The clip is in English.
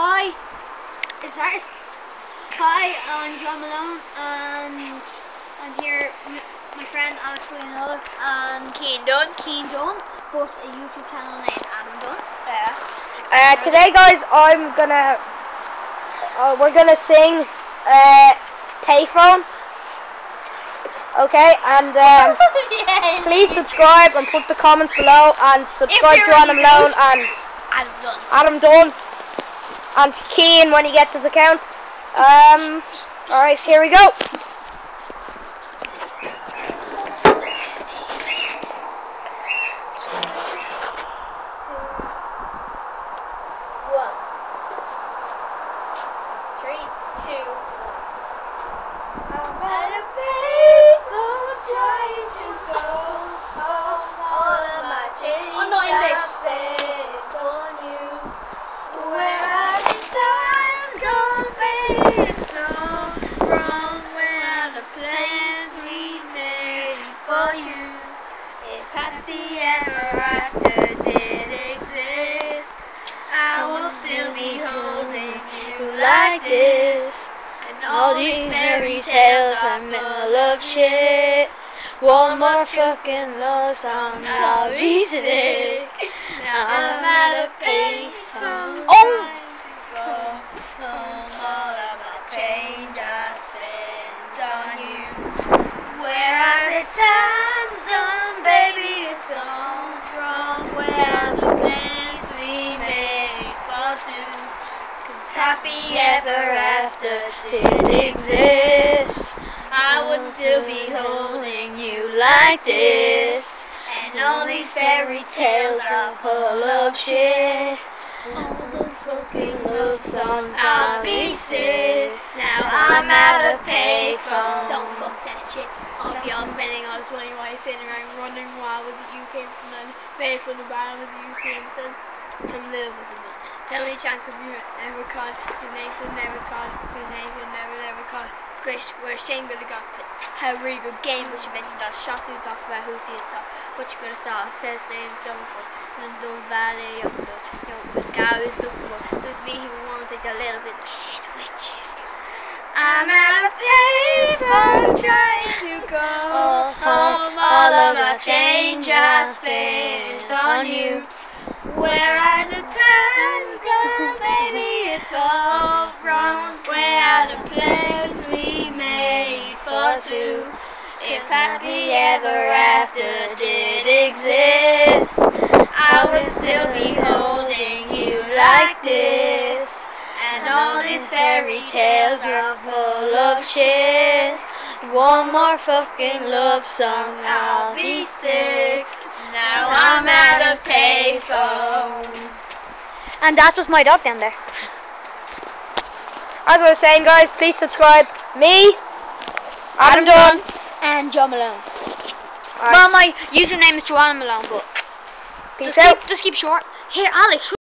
Hi, is that? Hi, I'm John Malone, and I'm here with my friend Alex Leonard and Keen Dunn. but a YouTube channel named Adam Dunn. Today, guys, we're gonna sing Payphone. Okay, and Yes. please subscribe and put the comments below, and subscribe to Adam Malone and Adam Dunn and Keen when he gets his account. Alright, here we go. I'm at a payphone trying to go home. All of my change I'm not in this. I spent on you. Where are the times gone, baby? It's all wrong. Where are the plans we made for you? If happy ever after did exist, I will still be holding you like this. And all these fairy tales are full of shit. One more fucking love song, I'll be sick. Now I'm at a payphone. Oh! Go home, all of my change I spent on you. Where are the times gone, baby? It's all wrong. Where are the plans we made for two? 'Cause happy ever after did exist, I would still be holding you like this. And all these fairy tales are full of shit. All those fucking love songs, I'll be sick. Now I'm at a payphone. Don't fuck that shit up. Y'all spending all this money while you're sitting around wondering why was it you came from the made from the bottom was it you Samson from Liverpool. Tell me a chance of you never caught. His name should never caught. His name should never caught. Squish, where Shane could have got had a really good game, but you mentioned that shot to talk about who's the top. What you could have saw, said same so before. And the valley of the sky is looking for. It was me who wanted to take a little bit of shit with you. I'm at a payphone trying to go home. All of my change I spent on you. Where are the times gone, baby? It's all wrong. Where are the plans we made for two? If happy ever after did exist, I would still be holding you like this. And all these fairy tales are full of shit. One more fucking love song, I'll be sick. Now I'm at a payphone. And that was my dog down there. As I was saying, guys, please subscribe. Me, Adam Dunn, And John Malone. Alright, Well, my username is Joanna Malone, but peace out. just keep short. Here, Alex,